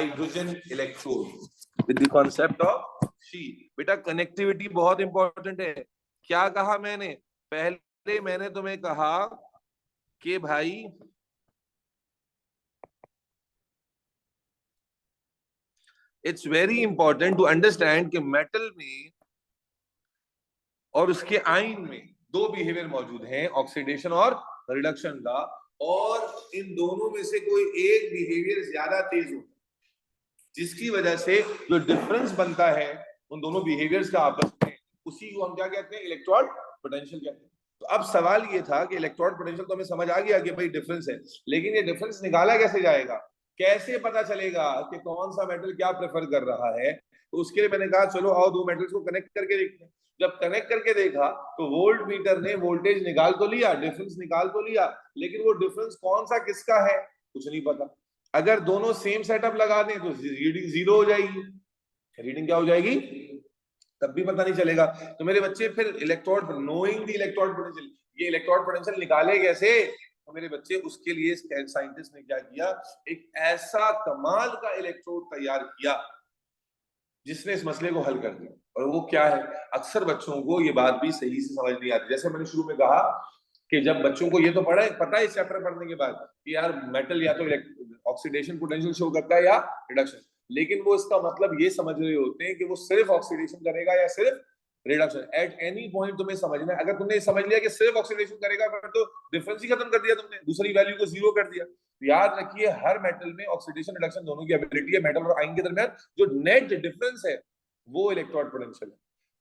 Hydrogen electrode with the concept of she. बेटा connectivity बहुत important है। क्या कहा मैंने पहले? मैंने तुम्हें कहा कि भाई it's very important to understand कि मेटल में और उसके आयन में दो बिहेवियर मौजूद हैं, ऑक्सीडेशन और रिडक्शन का, और इन दोनों में से कोई एक बिहेवियर ज्यादा तेज होता है, जिसकी वजह से जो डिफरेंस बनता है उन दोनों बिहेवियर्स का आपस में, उसी को हम क्या कहते हैं? इलेक्ट्रोड पोटेंशियल कहते हैं। तो अब सवाल ये था कि इलेक्ट्रोड पोटेंशियल तो हमें समझ आ गया कि भाई डिफरेंस है, लेकिन ये डिफरेंस निकाला कैसे जाएगा? कैसे पता चलेगा कि कौन सा मेटल क्या प्रेफर कर रहा है? तो उसके लिए मैंने कहा चलो आओ दो मेटल्स को कनेक्ट करके देखते हैं। जब कनेक्ट करके देखा तो वोल्ट मीटर ने वोल्टेज निकाल तो लिया, डिफरेंस निकाल तो लिया, लेकिन वो डिफरेंस कौन सा किसका है कुछ नहीं पता। अगर दोनों सेम सेटअप लगा दें तो रीडिंग जीरो हो जाएगी। रीडिंग क्या हो जाएगी? तब भी पता नहीं चलेगा। तो मेरे बच्चे फिर electrode, knowing the electrode potential, ये इलेक्ट्रोड पोटेंशियल निकाले कैसे? तो मेरे बच्चे उसके लिए साइंटिस्ट ने क्या किया, एक ऐसा कमाल का इलेक्ट्रोड तैयार किया जिसने इस मसले को हल कर दिया। और वो क्या है? अक्सर बच्चों को ये बात भी सही से समझ नहीं आती। जैसे मैंने शुरू में कहा कि जब बच्चों को ये तो पता है इस चैप्टर पढ़ने के बाद कि यार मेटल या तो ऑक्सीडेशन पोटेंशियल शो करता है या रिडक्शन, लेकिन वो इसका मतलब ये समझ रहे होते हैं कि वो सिर्फ ऑक्सीडेशन करेगा या सिर्फ रिडक्शन। एट एनी पॉइंट तुम्हें समझना है, अगर तुमने समझ लिया कि सिर्फ ऑक्सीडेशन करेगा फिर तो डिफरेंस ही खत्म कर दिया तुमने, दूसरी वैल्यू को जीरो कर दिया। तो याद रखिए हर मेटल में ऑक्सीडेशन रिडक्शन दोनों की एबिलिटी है। मेटल और आयन के दरमियान जो नेट डिफरेंस है वो इलेक्ट्रोड पोटेंशियल है।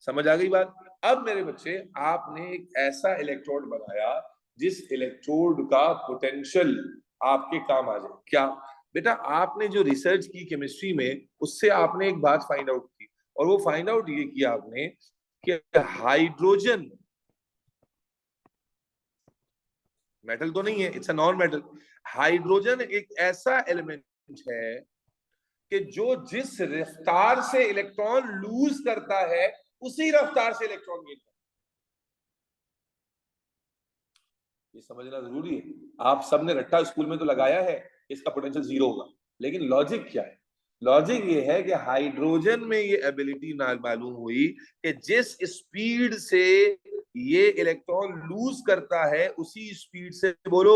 समझ आ गई बात? अब मेरे बच्चे आपने एक ऐसा इलेक्ट्रोड बनाया जिस इलेक्ट्रोड का पोटेंशियल आपके काम आ जाए। क्या बेटा? आपने जो रिसर्च की केमिस्ट्री में उससे आपने एक बात फाइंड आउट की, और वो फाइंड आउट ये किया आपने कि हाइड्रोजन मेटल तो नहीं है, it's a non metal. Hydrogen एक ऐसा एलिमेंट है कि जो जिस रफ्तार से इलेक्ट्रॉन लूज करता है उसी रफ्तार से इलेक्ट्रॉन गेन करता है। ये समझना जरूरी है। आप सबने रट्टा स्कूल में तो लगाया है इसका पोटेंशियल जीरो होगा, लेकिन लॉजिक क्या है? लॉजिक ये है कि हाइड्रोजन में ये एबिलिटी मालूम हुई कि जिस स्पीड से ये इलेक्ट्रॉन लूज करता है उसी स्पीड से बोलो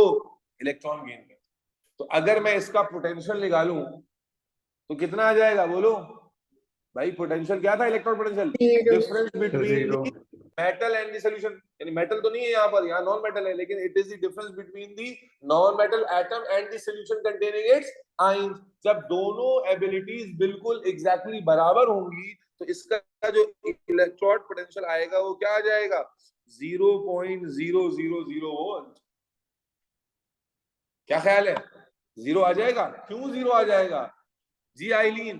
इलेक्ट्रॉन गेन करता है। तो अगर मैं इसका पोटेंशियल निकालूं तो कितना आ जाएगा बोलो भाई? पोटेंशियल क्या था? Electron potential difference between metal and the solution. यानी मेटल तो नहीं है यहाँ पर, यहाँ नॉन मेटल है, लेकिन it is the difference between the non metal atom and the solution containing it's ions. जब दोनों एबिलिटीज बिल्कुल एग्जैक्टली बराबर होंगी तो इसका जो इलेक्ट्रोड पोटेंशियल आएगा वो क्या आ जाएगा? 0.000 वोल्ट। क्या ख्याल है? जीरो आ जाएगा? क्यों जीरो आ जाएगा जी आइलीन?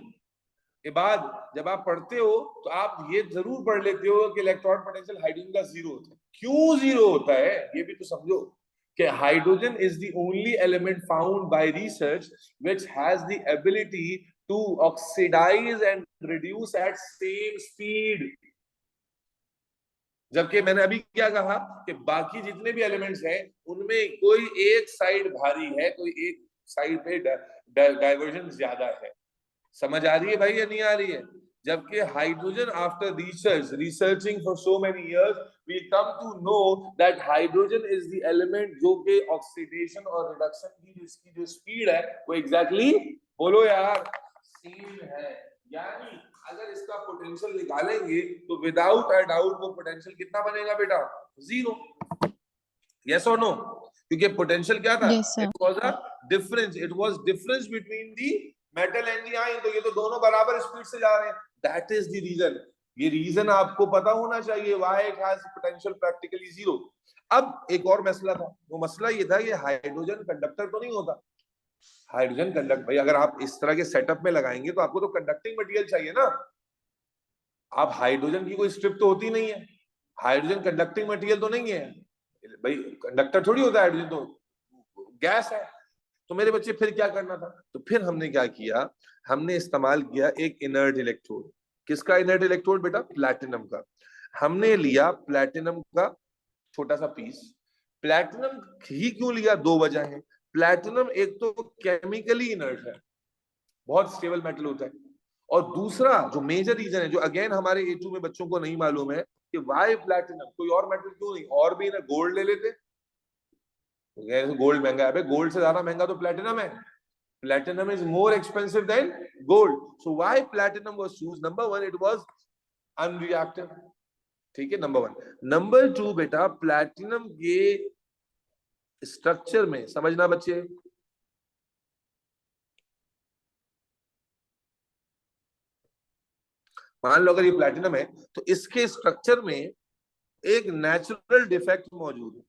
के बाद जब आप पढ़ते हो तो आप ये जरूर पढ़ लेते हो कि इलेक्ट्रॉन पोटेंशियल हाइड्रोजन का जीरो होता है। क्यों जीरो होता है ये भी तो समझो कि hydrogen is the only element found by research which has the ability to oxidize and reduce at same speed. जबकि मैंने अभी क्या कहा कि बाकी जितने भी एलिमेंट्स हैं उनमें कोई एक साइड भारी है, कोई एक साइड पे डाइवर्जन ज्यादा है। समझ आ रही है भाई या नहीं आ रही है? जबकि hydrogen after researching for so many years we come to know that hydrogen is the element जो कि ऑक्सीडेशन और रिडक्शन की इसकी जो स्पीड है वो एग्जैक्टली बोलो यार सेम है। यानी अगर इसका पोटेंशियल निकालेंगे तो विदाउट अ डाउट वो पोटेंशियल कितना बनेगा बेटा? जीरो। यस और नो? क्योंकि पोटेंशियल क्या था? It was a difference, it vas deferens between the metal and the ion. तो ये तो दोनों बराबर स्पीड से जा रहे हैं। That is the reason. ये रीजन आपको पता होना चाहिए why it has potential practically zero. अब एक और मसला था, वो मसला ये था कि हाइड्रोजन कंडक्टर तो नहीं होता। हाइड्रोजन कंडक्ट भाई अगर आप इस तरह के सेटअप में लगाएंगे तो आपको तो कंडक्टिंग मटेरियल चाहिए ना। आप हाइड्रोजन की कोई स्ट्रिप तो होती नहीं है, हाइड्रोजन कंडक्टिंग मटेरियल तो नहीं है भाई, कंडक्टर थोड़ी होता है हाइड्रोजन, तो गैस है। तो मेरे बच्चे फिर क्या करना था? तो फिर हमने क्या किया, हमने इस्तेमाल किया एक इनर्ट इलेक्ट्रोड। किसका इनर्ट इलेक्ट्रोड बेटा? प्लैटिनम का। हमने लिया प्लैटिनम का छोटा सा पीस। प्लैटिनम ही क्यों लिया? दो वजह है। प्लैटिनम एक तो केमिकली इनर्ट है, बहुत स्टेबल मेटल होता है। और दूसरा जो मेजर रीजन है, जो अगेन हमारे A2 में बच्चों को नहीं मालूम है, कि वाई प्लैटिनम, कोई और मेटल क्यों नहीं, और भी ना गोल्ड ले लेते, गोल्ड महंगा है, गोल्ड से ज्यादा महंगा तो प्लैटिनम है, platinum is more expensive than gold, so why platinum was choose? Number one, it was unreactive, ठीक है, नंबर वन। नंबर टू बेटा, प्लैटिनम के स्ट्रक्चर में समझना बच्चे, मान लो अगर ये प्लैटिनम है तो इसके स्ट्रक्चर में एक नेचुरल डिफेक्ट मौजूद है।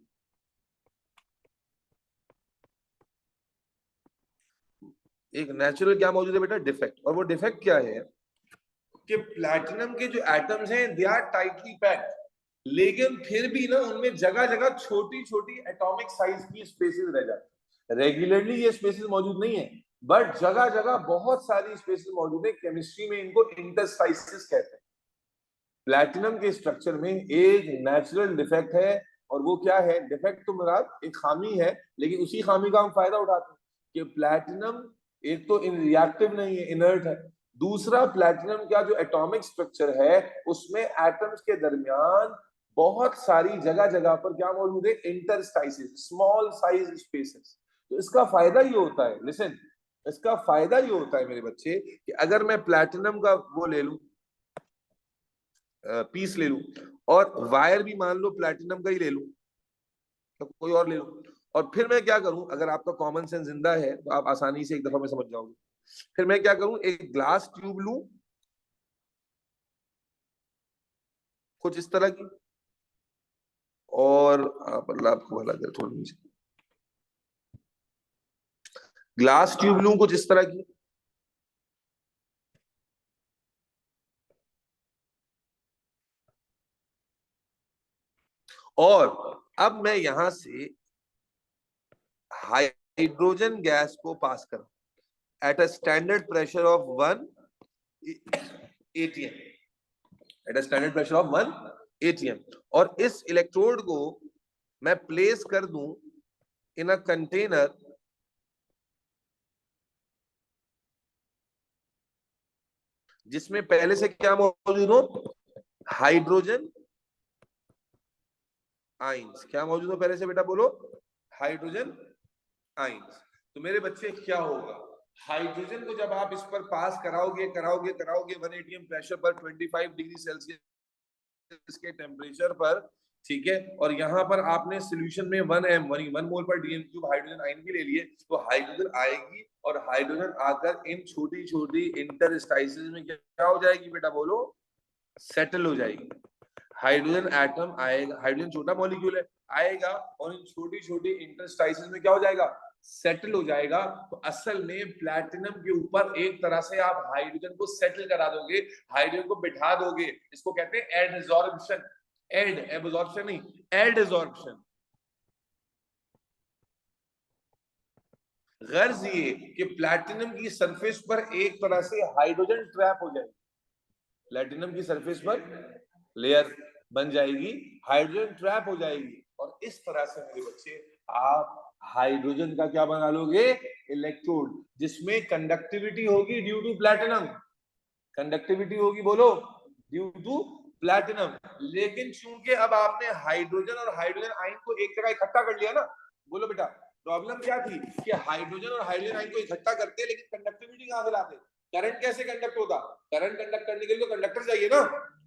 एक नेचुरल क्या मौजूद है बेटा? डिफेक्ट। और वो डिफेक्ट क्या है कि प्लैटिनम के जो एटम्स हैं दे आर टाइटली पैक्ड, लेकिन फिर भी ना उनमें जगह जगह छोटी छोटी एटॉमिक साइज की स्पेसेस रह जाती है। रेगुलरली ये स्पेसेस मौजूद नहीं है, बट जगह जगह बहुत सारी स्पेसेस मौजूद है। केमिस्ट्री में इनको इंटरस्टाइसिस कहते हैं। प्लैटिनम के स्ट्रक्चर में एक नेचुरल डिफेक्ट है, और वो क्या है? डिफेक्ट तो मुराद एक खामी है, लेकिन उसी खामी का हम फायदा उठाते हैं कि प्लैटिनम एक तो इन रिएक्टिव नहीं है, इनर्ट है। दूसरा, प्लैटिनम का जो एटॉमिक स्ट्रक्चर है उसमें एटम्स के दरमियान बहुत सारी जगह जगह पर क्या मौजूद है? इंटरस्टाइसिस, स्मॉल साइज स्पेसेस। तो इसका फायदा ये होता है, लिसन, इसका फायदा ये होता है मेरे बच्चे, कि अगर मैं प्लैटिनम का वो ले लूं, पीस ले लूं, और वायर भी मान लो प्लैटिनम का ही ले लूं, तो कोई और ले लूं, और फिर मैं क्या करूं, अगर आपका कॉमन सेंस जिंदा है तो आप आसानी से एक दफा में समझ जाओगे। फिर मैं क्या करूं, एक ग्लास ट्यूब लूं कुछ इस तरह की, और आप अल्लाह आपको भला करे, थोड़ी नीचे, ग्लास ट्यूब लूं कुछ इस तरह की, और अब मैं यहां से हाइड्रोजन गैस को पास करूं at a standard pressure of 1 atm, at a standard pressure of 1 atm, और इस इलेक्ट्रोड को मैं प्लेस कर दूं इन अ कंटेनर जिसमें पहले से क्या मौजूद हो? Hydrogen ions. क्या मौजूद हो पहले से बेटा? बोलो, हाइड्रोजन आइंस। तो मेरे बच्चे क्या होगा? हाइड्रोजन को जब आप इस पर पास कराओगे कराओगे कराओगे 1 atm प्रेशर पर, 25 डिग्री सेल्सियस के टेम्परेचर पर, ठीक है, और यहाँ पर आपने सोल्यूशन में 1 मोल पर डीएम क्यूब हाइड्रोजन आयन भी ले लिए, तो हाइड्रोजन आएगी, और हाइड्रोजन आकर इन छोटी छोटी इंटरस्टाइसिस में क्या हो जाएगी बेटा? बोलो, सेटल हो जाएगी। हाइड्रोजन एटम आएगा, हाइड्रोजन छोटा मॉलिक्यूल है, आएगा और इन छोटी छोटी इंटरस्टाइसिस में क्या हो जाएगा? सेटल हो जाएगा। तो असल में प्लैटिनम के ऊपर एक तरह से आप हाइड्रोजन को सेटल करा दोगे, हाइड्रोजन को बिठा दोगे। इसको कहते हैं एडसॉर्प्शन। एब्जॉर्प्शन नहीं, एडसॉर्प्शन। गर्ज ये कि प्लैटिनम की सरफेस पर एक तरह से हाइड्रोजन ट्रैप हो जाएगी, प्लैटिनम की सरफेस पर लेयर बन जाएगी, हाइड्रोजन ट्रैप हो जाएगी, और इस तरह से मेरे बच्चे आप हाइड्रोजन का क्या बना लोगे? इलेक्ट्रोड, जिसमें कंडक्टिविटी होगी ड्यू टू प्लैटिनम। कंडक्टिविटी होगी, बोलो, ड्यू टू प्लैटिनम। लेकिन चूंकि अब आपने हाइड्रोजन और हाइड्रोजन आयन को एक जगह इकट्ठा कर लिया ना, बोलो बेटा, प्रॉब्लम क्या थी कि हाइड्रोजन और हाइड्रोजन आयन को इकट्ठा करते, लेकिन कंडक्टिविटी कहां से लाते? करंट कैसे कंडक्ट होता? करंट कंडक्ट करने के लिए तो कंडक्टर चाहिए ना।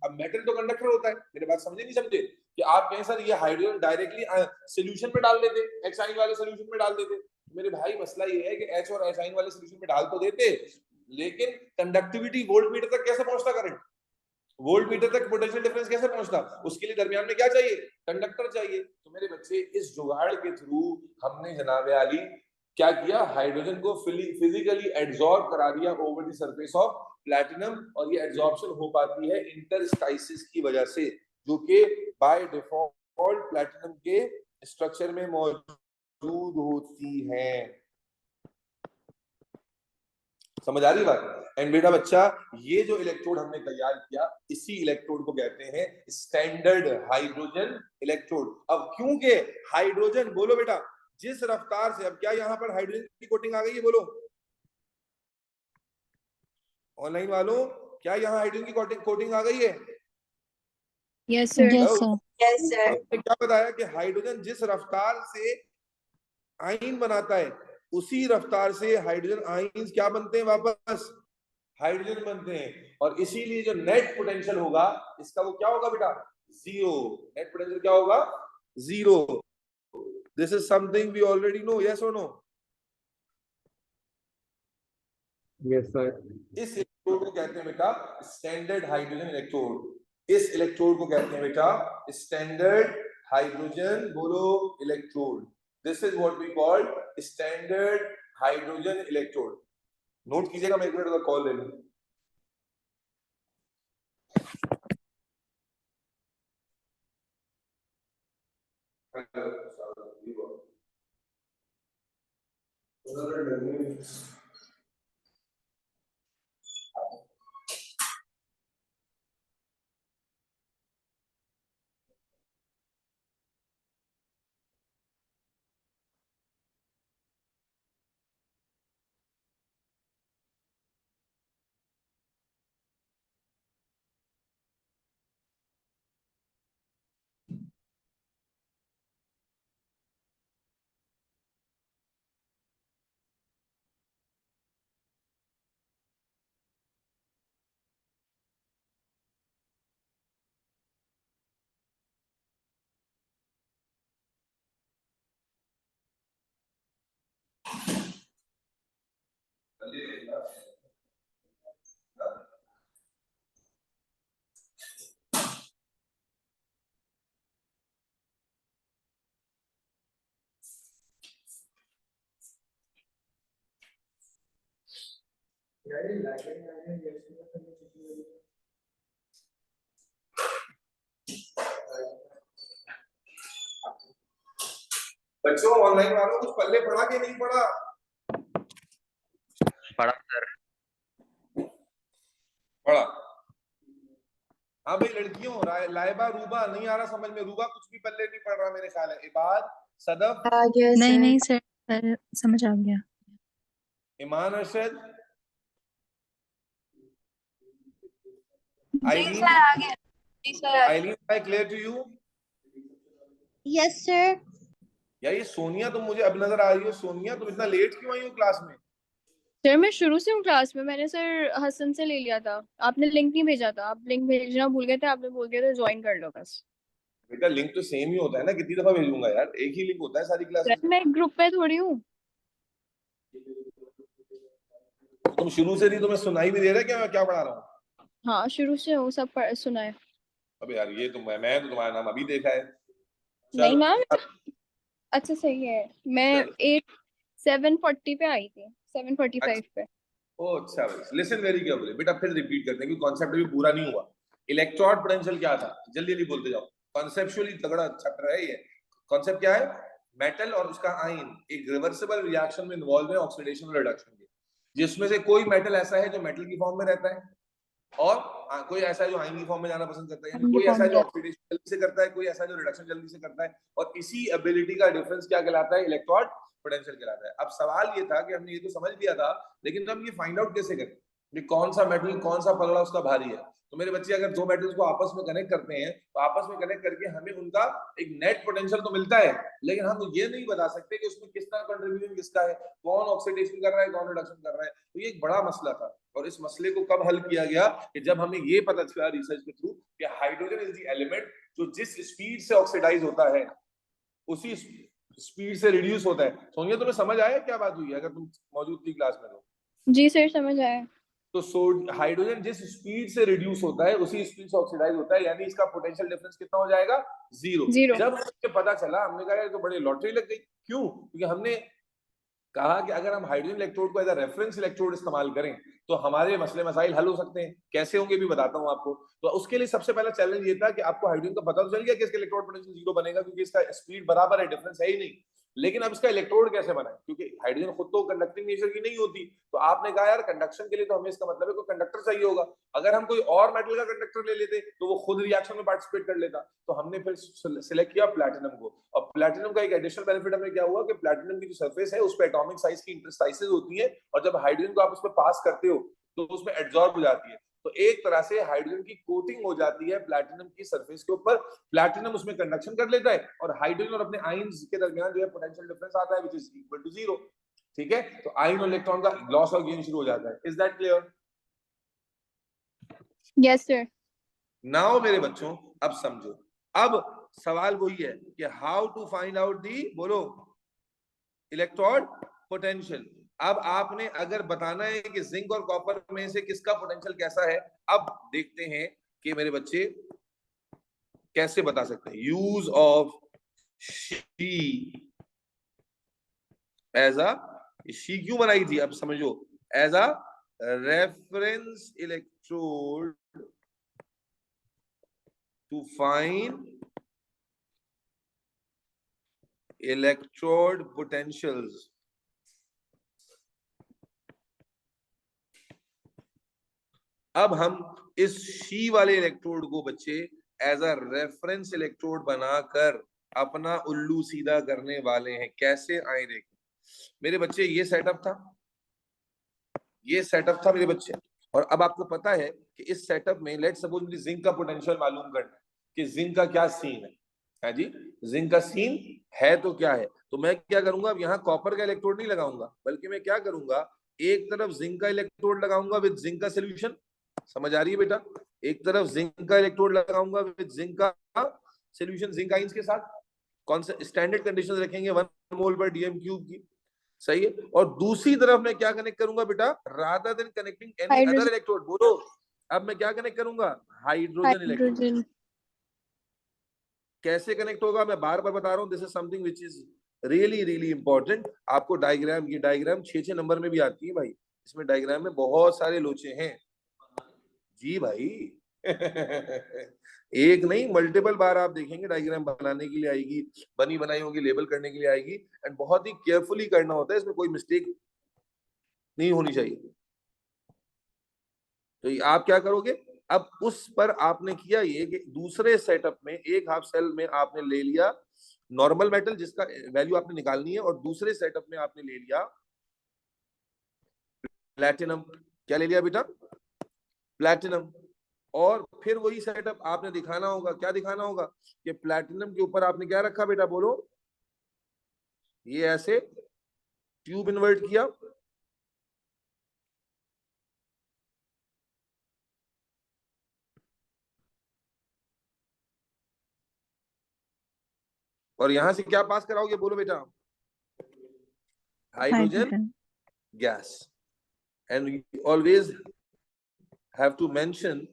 अब मेटल तो कंडक्टर होता है। मेरे बात समझे नहीं समझे? कि आप कहें सर ये हाइड्रोजन डायरेक्टली सोल्यूशन में डाल देते, एक्स आयन वाले सोल्यूशन में डाल देते। मेरे भाई मसला ये है कि एच और एस आयन वाले सोल्यूशन में डाल तो देते, लेकिन कंडक्टिविटी वोल्ट मीटर तक कैसे पहुंचता? करंट वोल्ट मीटर तक पोटेंशियल डिफरेंस कैसे पहुंचता? उसके लिए दरमियान में क्या चाहिए? कंडक्टर चाहिए। तो मेरे बच्चे, इस जुगाड़ के थ्रू हमने जनाब आली क्या किया? हाइड्रोजन को फिजिकली एड्सॉर्ब करा दिया over the surface of platinum, और ये एड्सॉर्प्शन हो पाती है इंटरस्टाइसिस की वजह से, जो कि बाय डिफॉल्ट प्लैटिनम के स्ट्रक्चर में मौजूद होती है। समझ आ रही बात? एंड बेटा बच्चा, ये जो इलेक्ट्रोड हमने तैयार किया, इसी इलेक्ट्रोड को कहते हैं स्टैंडर्ड हाइड्रोजन इलेक्ट्रोड। अब क्योंकि हाइड्रोजन, बोलो बेटा, जिस रफ्तार से, अब क्या यहाँ पर हाइड्रोजन की कोटिंग आ गई है? बोलो, ऑनलाइन वालों, क्या यहाँ हाइड्रोजन की कोटिंग आ गई है? Yes sir. Yes sir. Yes sir. आपने क्या बताया कि हाइड्रोजन जिस रफ्तार से आयन बनाता है उसी रफ्तार से हाइड्रोजन आयन्स क्या बनते हैं, वापस हाइड्रोजन बनते हैं। और इसीलिए जो नेट पोटेंशियल होगा इसका वो क्या होगा बेटा, जीरो। नेट पोटेंशियल क्या होगा, zero. This is something we already know, yes और नो? Yes sir. इस इलेक्ट्रोड को कहते हैं बेटा स्टैंडर्ड हाइड्रोजन इलेक्ट्रोड। इस इलेक्ट्रोड को कहते हैं बेटा स्टैंडर्ड हाइड्रोजन, बोलो electrode. This is what we call standard hydrogen electrode. Note कीजिएगा, मैं एक मिनट का कॉल ले लूं। बच्चों ऑनलाइन वालों कुछ पल्ले पड़ा कि नहीं पड़ा? पढ़ा सर। पड़ा। हाँ भाई लड़कियों, लाइबा रूबा नहीं आ रहा समझ में, रूबा कुछ भी पल्ले नहीं पड़ रहा मेरे ख्याल है। इबाद, सदफ, नहीं नहीं सर, समझ आ गया। ईमान, अरशद, जी सर आ गया। जी सर आ गया। Eileen, I clear to you? Yes sir. यार ये सोनिया तुम मुझे अब नजर आ रही हो। सोनिया तुम इतना लेट क्यों आई हो क्लास में? सर मैं शुरू से हूँ क्लास में, मैंने सर हसन से ले लिया था, आपने लिंक नहीं भेजा था, आप लिंक भेजना भूल गए थे, आपने बोल दिया था ज्वाइन कर लो बस। बेटा लिंक तो सेम ही होता है ना, कितनी दफा भेजूंगा यार, एक ही लिंक होता है सारी क्लासेस सर में। मैं ग्रुप में थोड़ी हूँ। तुम शुरू से नहीं, तुम्हें सुनाई भी दे रहा है क्या मैं क्या पढ़ा रहा हूँ? हाँ शुरू से हूँ, सब सुना है। अबे यार ये तो मैं तो तुम्हारा नाम अभी देखा है। नहीं चलो मैम, अच्छा सही है। मैं चलो। 7:40 पे आई थी, 7:45 पे। ओ अच्छा भाई, लिसन वेरी केयरफुली बेटा, फिर रिपीट करते हैं क्योंकि कॉन्सेप्ट भी पूरा नहीं हुआ। इलेक्ट्रॉन पोटेंशियल क्या था, जल्दी जल्दी बोलते जाओ। कॉन्सेप्चुअली तगड़ा चैप्टर है ये। कॉन्सेप्ट क्या है, मेटल और उसका आयन एक रिवर्सिबल रिएक्शन में इन्वॉल्व है, ऑक्सीडेशन और रिडक्शन के, जिसमें से कोई मेटल ऐसा है जो मेटल की फॉर्म में रहता है और कोई ऐसा है जो आयन की फॉर्म में जाना पसंद करता है, यानी कोई ऐसा है जो ऑक्सीडेशन जल्दी से करता है, कोई ऐसा है जो रिडक्शन जल्दी से करता है। और इसी एबिलिटी का डिफरेंस क्या कहलाता है, इलेक्ट्रॉन पोटेंशियल कहलाता है। अब सवाल ये था कि हमने ये तो समझ लिया था, लेकिन हम ये फाइंड आउट कैसे करें कि कौन सा मेटल कौन सा पगड़ा उसका भारी है। तो मेरे बच्चे अगर दो मेटल्स को आपस में कनेक्ट करते हैं तो आपस में कनेक्ट करके हमें उनका एक नेट पोटेंशियल तो मिलता है, लेकिन हम ये नहीं बता सकते कि उसमें किसका कंट्रीब्यूशन किसका है, कौन ऑक्सीडेशन कर रहा है कौन रिडक्शन कर रहा है। तो ये एक बड़ा मसला था और इस मसले को कब हल किया गया कि जब हमें ये पता चला रिसर्च के थ्रू कि हाइड्रोजन इज द एलिमेंट जो जिस स्पीड से ऑक्सीडाइज होता है उसी स्पीड से रिड्यूस होता है। सोनिया तुम्हें समझ आया क्या बात हुई है, अगर तुम मौजूद थी क्लास में तो? जी सर समझ आया। तो हाइड्रोजन जिस स्पीड से रिड्यूस होता है उसी स्पीड से ऑक्सीडाइज होता है, यानी इसका पोटेंशियल डिफरेंस कितना हो जाएगा, जीरो। जब हमें पता चला हमने कहा ये तो बड़ी लॉटरी लग गई। क्यों? क्योंकि हमने कहा कि अगर हम हाइड्रोजन इलेक्ट्रोड को एज अ रेफरेंस इलेक्ट्रोड इस्तेमाल करें तो हमारे मसले मसाइल हल हो सकते हैं। कैसे होंगे भी बताता हूं आपको। तो उसके लिए सबसे पहला चैलेंज ये था कि आपको हाइड्रोजन का पता तो चल गया कि इसका इलेक्ट्रोड पोटेंशियल जीरो बनेगा क्योंकि इसका स्पीड बराबर है, डिफरेंस है ही नहीं। लेकिन अब इसका इलेक्ट्रोड कैसे बनाए, क्योंकि हाइड्रोजन खुद तो कंडक्टिंग नेचर की नहीं होती। तो आपने कहा यार कंडक्शन के लिए तो हमें इसका मतलब है कोई कंडक्टर चाहिए होगा। अगर हम कोई और मेटल का कंडक्टर ले लेते तो वो खुद रिएक्शन में पार्टिसिपेट कर लेता। तो हमने फिर सिलेक्ट किया प्लैटिनम को। और प्लैटिनम का एक एडिशनल बेनिफिट हमें क्या हुआ कि प्लैटिनम की जो सरफेस है उस पर एटॉमिक साइज की इंटरस्टाइसेस होती है और जब हाइड्रोजन को आप उस पर पास करते हो तो उसमें एड्सॉर्ब हो जाती है। तो एक तरह से हाइड्रोजन की कोटिंग हो जाती है प्लैटिनम की सरफेस के ऊपर, प्लैटिनम उसमें कंडक्शन कर लेता है और हाइड्रोजन और अपने आयंस के दरमियान जो है पोटेंशियल डिफरेंस आता है, व्हिच इज इक्वल टू 0। ठीक है, तो आयन और इलेक्ट्रॉन का लॉस और गेन शुरू हो जाता है। Is that clear? Yes sir. Now मेरे बच्चों अब समझो, अब सवाल वही है कि how to find out the, बोलो, इलेक्ट्रोड पोटेंशियल। अब आपने अगर बताना है कि जिंक और कॉपर में से किसका पोटेंशियल कैसा है, अब देखते हैं कि मेरे बच्चे कैसे बता सकते हैं। Use of SHE as a, SHE क्यों बनाई थी अब समझो, as a reference electrode to find electrode potentials. अब हम इस शी वाले इलेक्ट्रोड को बच्चे एज अ रेफरेंस इलेक्ट्रोड बनाकर अपना उल्लू सीधा करने वाले हैं। कैसे आए देखें मेरे बच्चे, ये सेटअप था, ये सेटअप था मेरे बच्चे। और अब आपको पता है कि इस सेटअप में लेट सपोज मुझे जिंक का पोटेंशियल मालूम करना है कि जिंक का क्या सीन है जी, जिंक का सीन है तो क्या है। तो मैं क्या करूंगा, अब यहाँ कॉपर का इलेक्ट्रोड नहीं लगाऊंगा, बल्कि मैं क्या करूंगा, एक तरफ जिंक का इलेक्ट्रोड लगाऊंगा विद जिंक का सोल्यूशन। समझ आ रही है बेटा? एक तरफ जिंक का इलेक्ट्रोड लगाऊंगा विद जिंक का सोल्यूशन, जिंक आयंस के साथ। कौन से स्टैंडर्ड कंडीशंस रखेंगे, 1 मोल पर डीएम क्यूब की, सही है। और दूसरी तरफ मैं क्या कनेक्ट करूंगा बेटा, rather than connecting any other electrode, बोलो अब मैं क्या कनेक्ट करूंगा, हाइड्रोजन इलेक्ट्रोड। हाइड्रोजन। कैसे कनेक्ट होगा मैं बार बार बता रहा हूं, this is something which is really really important. आपको डायग्राम, ये डायग्राम 6 नंबर में भी आती है भाई, इसमें डायग्राम में बहुत सारे लोचे हैं जी भाई। एक नहीं मल्टीपल बार आप देखेंगे डायग्राम बनाने के लिए आएगी, बनी बनाई होगी, लेबल करने के लिए आएगी, एंड बहुत ही केयरफुली करना होता है, इसमें कोई मिस्टेक नहीं होनी चाहिए। तो आप क्या करोगे, अब उस पर आपने किया ये कि दूसरे सेटअप में एक हाफ सेल में आपने ले लिया नॉर्मल मेटल जिसका वैल्यू आपने निकालनी है, और दूसरे सेटअप में आपने ले लिया प्लैटिनम। क्या ले लिया बेटा, प्लैटिनम। और फिर वही सेटअप आपने दिखाना होगा, क्या दिखाना होगा कि प्लैटिनम के ऊपर आपने क्या रखा बेटा, बोलो, ये ऐसे ट्यूब इन्वर्ट किया, और यहां से क्या पास कराओगे, बोलो बेटा, hydrogen hydrogen. Gas. And you always have to mention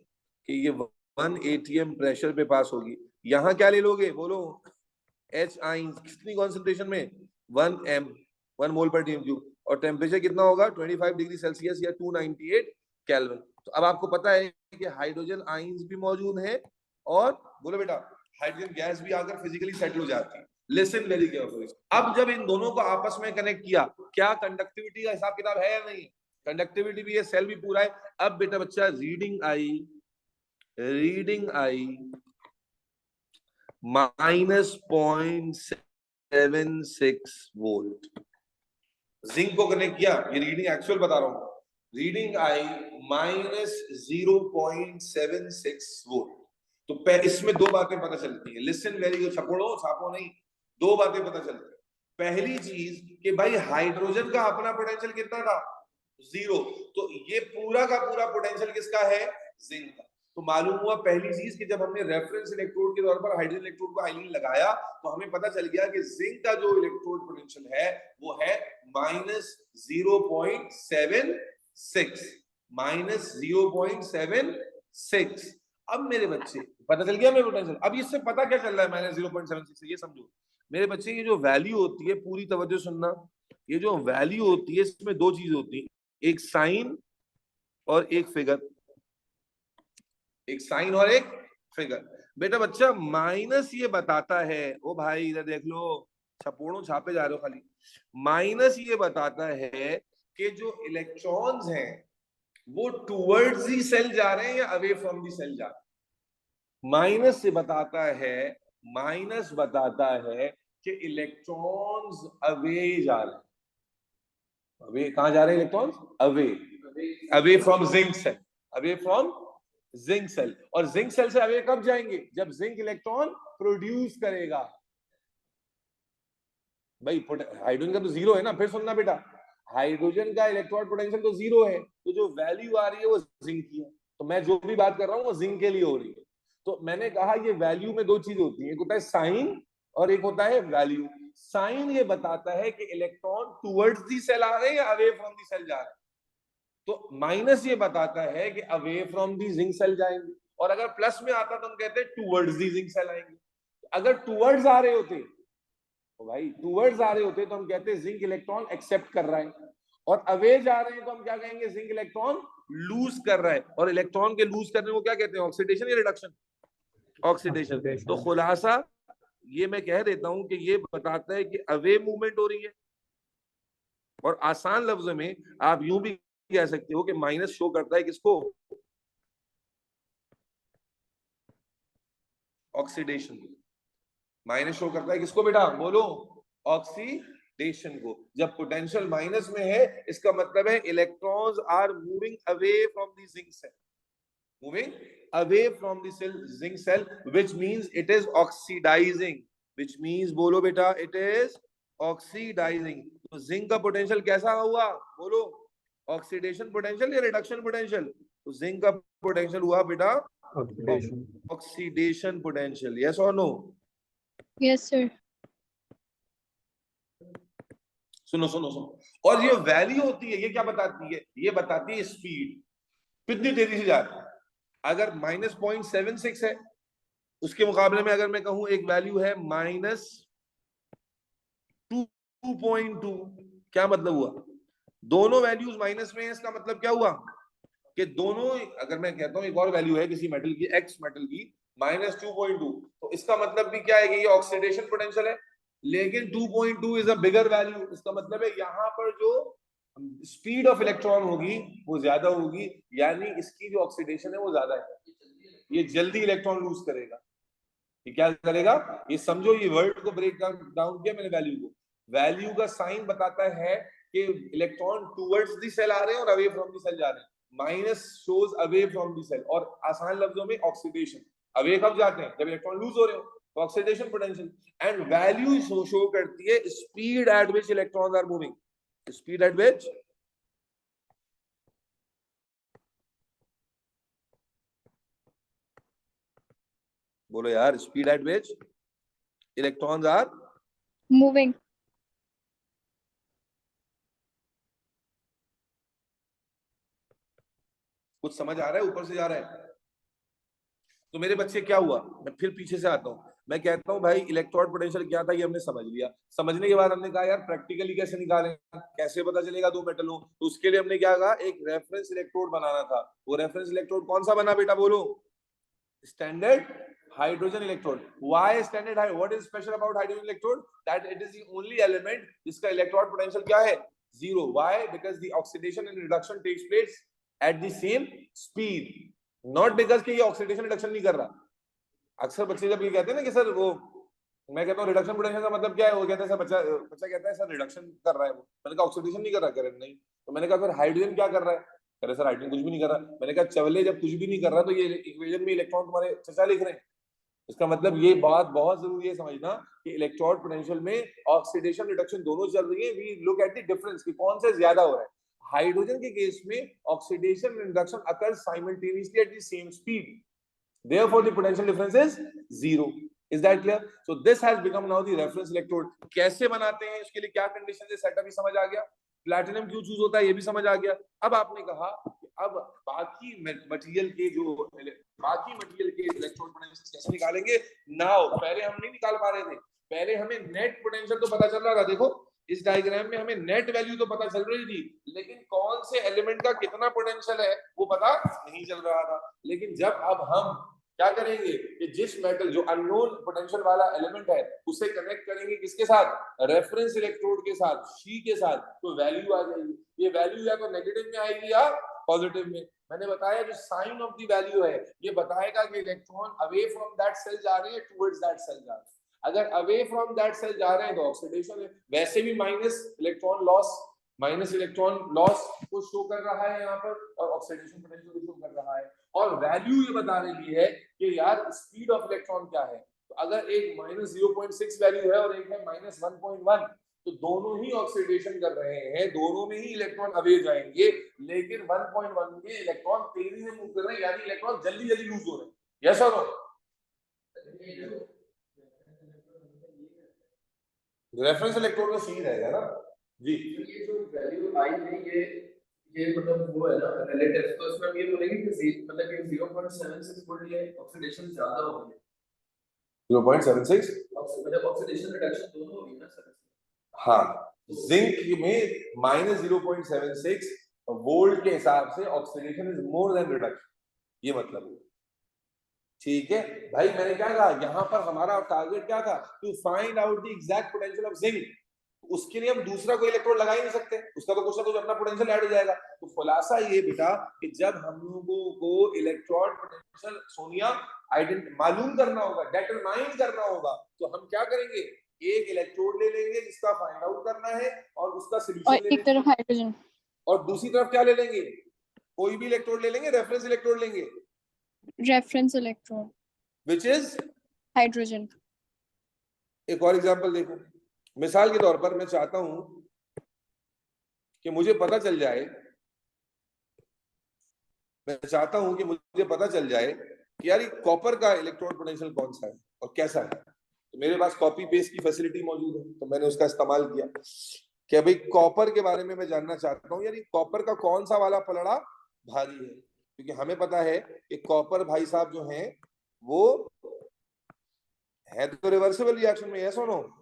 कि ये 1 atm प्रेशर पे पास होगी। यहां क्या ले लोगे, बोलो, H आयंस कितनी कॉन्सेंट्रेशन में, 1 m, 1 मोल पर डीएम क्यूब, और टेम्परेचर कितना होगा 25 डिग्री सेल्सियस या 298 केल्विन। तो अब आपको पता है कि हाइड्रोजन आयंस भी मौजूद है, और बोलो बेटा हाइड्रोजन गैस भी आकर फिजिकली सेटल हो जाती है। Listen very carefully. अब जब इन दोनों को आपस में कनेक्ट किया, क्या कंडक्टिविटी का हिसाब किताब है या नहीं, कंडक्टिविटी भी है, सेल भी पूरा है। अब बेटा बच्चा रीडिंग आई -0.76 वोल्ट, जिंक को कनेक्ट किया, ये रीडिंग एक्चुअल बता रहा हूं, रीडिंग आई -0.76 वोल्ट। तो इसमें दो बातें पता चलती है, लिसन वेरी गुड, छापो छापो नहीं, दो बातें पता चलती है। पहली चीज कि भाई हाइड्रोजन का अपना पोटेंशियल कितना था, 0, तो ये पूरा का पूरा पोटेंशियल किसका है, जिंक का। तो मालूम हुआ पहली चीज कि जब हमने रेफरेंस इलेक्ट्रोड के तौर पर हाइड्रोजन इलेक्ट्रोड को आयनीन लगाया, तो हमें पता चल गया कि जिंक का जो इलेक्ट्रोड पोटेंशियल है वो है -0.76। अब मेरे बच्चे पता चल गया मेरे पोटेंशियल। अब इससे पता क्या चल रहा है -0.76 से, ये समझो मेरे बच्चे, ये जो वैल्यू होती है, पूरी तवज्जो सुनना, ये जो वैल्यू होती है इसमें दो चीज होती है, एक साइन और एक फिगर, एक साइन और एक फिगर। बेटा बच्चा माइनस ये बताता है, ओ भाई इधर देख लो, छपोड़ो छापे जा रहे हो खाली, माइनस ये बताता है कि जो इलेक्ट्रॉन्स हैं वो टुवर्ड्स दी सेल जा रहे हैं या अवे फ्रॉम दी सेल जा रहे हैं। माइनस से बताता है, माइनस बताता है कि इलेक्ट्रॉन्स अवे जा रहे हैं। अवे कहां जा रहे हैं electrons, away. Away from zinc cell, away from zinc cell. और जिंक सेल से अवे कब जाएंगे? जब जिंक इलेक्ट्रॉन प्रोड्यूस करेगा। भाई हाइड्रोजन का तो जीरो है ना, फिर सुनना बेटा, हाइड्रोजन का इलेक्ट्रॉन पोटेंशियल तो जीरो है, तो जो वैल्यू आ रही है वो जिंक की है। तो मैं जो भी बात कर रहा हूँ वो जिंक के लिए हो रही है। तो मैंने कहा ये वैल्यू में दो चीज होती है, एक होता है साइन और एक होता है वैल्यू। साइन ये बताता है कि इलेक्ट्रॉन टुवर्ड्स दी सेल आ रहे हैं या अवे फ्रॉम दी सेल जा रहे हैं। तो माइनस ये बताता है कि away from the zinc cell जाएंगे, और अगर प्लस में आता तो हम कहते हैं टुवर्ड्स दी जिंक सेल आएंगे। अगर टुवर्ड्स आ रहे होते तो भाई टुवर्ड्स आ रहे होते तो हम कहते हैं जिंक इलेक्ट्रॉन एक्सेप्ट कर रहा है, और अवे जा रहे हैं तो हम क्या कहेंगे? जिंक इलेक्ट्रॉन लूज कर रहा है। और इलेक्ट्रॉन के लूज करने को क्या कहते हैं? ऑक्सीडेशन या रिडक्शन? ऑक्सीडेशन। तो खुलासा ये मैं कह देता हूं कि ये बताता है कि अवे मूवमेंट हो रही है, और आसान लफ्जों में आप यूं भी कह सकते हो कि माइनस शो करता है किसको? ऑक्सीडेशन। माइनस शो करता है किसको बेटा? बोलो, ऑक्सीडेशन को। जब पोटेंशियल माइनस में है इसका मतलब है electrons are moving away from the zinc cell, moving away from the cell zinc cell, which means it is oxidising, which means बोलो बेटा इट इज ऑक्सीडाइजिंग। तो जिंक का पोटेंशियल कैसा हुआ? बोलो, ऑक्सीडेशन पोटेंशियल या रिडक्शन पोटेंशियल? तो zinc का पोटेंशियल हुआ बेटा ऑक्सीडेशन पोटेंशियल। यस और नो? Yes sir. सुनो सुनो सुनो, और ये वैल्यू होती है, ये क्या बताती है? ये बताती है स्पीड, कितनी तेजी से जा रहा है। अगर -0.76 है, उसके मुकाबले में अगर मैं कहूं एक वैल्यू है -2.2, क्या मतलब हुआ? दोनों वैल्यूज माइनस में है, इसका मतलब क्या हुआ कि दोनों, अगर मैं कहता हूं एक और वैल्यू है किसी मेटल की, एक्स मेटल की -2.2, तो इसका मतलब भी क्या है कि ये ऑक्सीडेशन पोटेंशियल है, लेकिन 2.2 इज अ बिगर वैल्यू। इसका मतलब है यहाँ पर जो स्पीड ऑफ इलेक्ट्रॉन होगी वो ज्यादा होगी, यानी इसकी जो ऑक्सीडेशन है वो ज्यादा है, ये जल्दी इलेक्ट्रॉन लूज करेगा। ये क्या करेगा? ये समझो, ये वर्ड को ब्रेक डाउन किया मैंने वैल्यू को। वैल्यू का साइन बताता है कि इलेक्ट्रॉन टुवर्ड्स द सेल आ रहे हैं और अवे फ्रॉम द सेल जा रहे हैं। Minus shows away from the cell, और आसान लफ्जों में ऑक्सीडेशन। अवे कब जाते हैं? जब इलेक्ट्रॉन लूज हो रहे हो, तो oxidation potential. And value show करती है speed at which electrons are moving, speed at which बोलो यार, speed at which electrons are moving. कुछ समझ आ रहा है? ऊपर से जा रहा है? तो मेरे बच्चे क्या हुआ, मैं फिर पीछे से आता हूँ, मैं कहता हूँ भाई इलेक्ट्रॉन पोटेंशियल क्या था ये हमने समझ लिया। समझने के बाद हमने कहा यार प्रैक्टिकली कैसे निकालें, कैसे पता चलेगा दो मेटल हो? तो उसके लिए हमने क्या कहा, एक रेफरेंस इलेक्ट्रोड बनाना था। वो रेफरेंस इलेक्ट्रोड कौन सा बना बेटा? बोलो, standard hydrogen electrode. Why standard? What is special about hydrogen electrode? That it is the only element जिसका इलेक्ट्रॉन पोटेंशियल क्या है? Zero. Why? Because the oxidation and reduction takes place at the same speed, not because कि ये oxidation reduction नहीं कर रहा। अक्सर बच्चे जब ये कहते हैं ना कि सर वो, मैं कहता हूँ रिडक्शन पोटेंशियल का मतलब क्या है, वो कहते हैं सर, बच्चा कहता है सर रिडक्शन कर रहा है वो। मैंने कहा ऑक्सीडेशन नहीं कर रहा। कह रहे नहीं। तो मैंने कहा फिर हाइड्रोजन क्या कर रहा है? कह रहे सर हाइड्रोजन कुछ भी नहीं कर रहा। मैंने कहा चवले, जब कुछ भी नहीं कर रहा तो ये इक्वेशन में इलेक्ट्रॉन तुम्हारे चचा लिख रहे हैं। इसका मतलब ये बात बहुत जरूरी है समझना कि इलेक्ट्रॉन पोटेंशियल में ऑक्सीडेशन रिडक्शन दोनों चल रही है। We look at the difference कि कौन से ज्यादा हो रहा है। हाइड्रोजन के केस में oxidation and reduction occur simultaneously eight the same speed, therefore the potential difference is zero. Is that clear? So this has become now the reference electrode. कैसे बनाते हैं, इसके लिए क्या कंडीशन है, सेटअप भी समझ आ गया, प्लैटिनम क्यों चूज होता है ये भी समझ आ गया। अब आपने कहा कि अब बाकी मटेरियल के इलेक्ट्रॉन पोटेंशियल कैसे निकालेंगे? नाउ पहले हम नहीं निकाल पा रहे थे, पहले हमें नेट पोटेंशियल तो पता चल रहा था। देखो इस डायग्राम में हमें नेट वैल्यू तो पता चल रही थी, लेकिन कौन से एलिमेंट का कितना पोटेंशियल है वो पता नहीं चल रहा था। लेकिन जब अब हम क्या करेंगे कि जिस मेटल जो अननोन पोटेंशियल वाला एलिमेंट है उसे कनेक्ट करेंगे किसके साथ? रेफरेंस इलेक्ट्रोड के साथ, शी के साथ, तो वैल्यू आ जाएगी। ये वैल्यू या तो नेगेटिव में आएगी या पॉजिटिव में। मैंने बताया जो साइन ऑफ द वैल्यू है ये बताएगा कि electron away from that cell जा रहे हैं, टुवर्ड्स दैट सेल जा रहे हैं। अगर अवे फ्रॉम दैट सेल जा रहे हैं तो ऑक्सीडेशन है, वैसे भी minus electron loss minus electron loss को शो कर रहा है यहाँ पर और ऑक्सीडेशन पोटेंशियल को शो कर रहा है, और वैल्यू ये बता रही है कि यार स्पीड ऑफ इलेक्ट्रॉन क्या है। तो अगर एक -0.6 वैल्यू है और एक है -1.1, तो दोनों ही ऑक्सीडेशन कर रहे हैं, दोनों में ही इलेक्ट्रॉन अवे जाएंगे, लेकिन 1.1 के इलेक्ट्रॉन तेजी से मूव कर रहे हैं, यानी इलेक्ट्रॉन जल्दी जल्दी लूज हो रहे हैं। यस और नो? रेफरेंस इलेक्ट्रोड में सी रहेगा ना जी। ये जो वैल्यू आई है ये मतलब वो है ना रिलेटिव, तो इसमें हम ये बोलेंगे कि मतलब कि 0.76 वोल्ट ये ऑक्सीडेशन ज्यादा हो गई 0.76 मतलब ऑक्सीडेशन रिडक्शन दोनों हो गई ना सर। हाँ, जिंक में -0.76 वोल्ट के हिसाब से oxidation is more than reduction, ये मतलब है। ठीक है भाई, मैंने क्या कहा, यहाँ पर हमारा टारगेट क्या था, to find out the exact potential of zinc. उसके लिए हम दूसरा कोई इलेक्ट्रोड लगा ही नहीं सकते, उसका तो कुछ ना कुछ अपना पोटेंशियल ऐड हो जाएगा। तो खुलासा ये बेटा कि जब हम लोगों को इलेक्ट्रॉन पोटेंशियल सोनिया मालूम करना होगा, डिटरमाइन करना होगा, तो हम क्या करेंगे, एक इलेक्ट्रोड ले लेंगे जिसका फाइंड आउट करना है और उसका सोल्यूशन और ले एक लेंगे, तरफ हाइड्रोजन, और दूसरी तरफ क्या ले लेंगे, कोई भी इलेक्ट्रोड ले लेंगे, रेफरेंस इलेक्ट्रोड लेंगे, reference electron, which is hydrogen. एक और एग्जांपल देखो, मिसाल के तौर पर मैं चाहता हूं कि मुझे पता चल जाए, कि यार ये कॉपर का इलेक्ट्रॉन पोटेंशियल कौन सा है और कैसा है। तो मेरे पास कॉपी पेस्ट की फैसिलिटी मौजूद है, तो मैंने उसका इस्तेमाल किया कि भाई कॉपर के बारे में मैं जानना चाहता हूँ, यार ये कॉपर का कौन सा वाला पलड़ा भारी है, क्योंकि हमें पता है कि कॉपर भाई साहब जो हैं वो है तो रिवर्सिबल रिएक्शन में, यस और नो?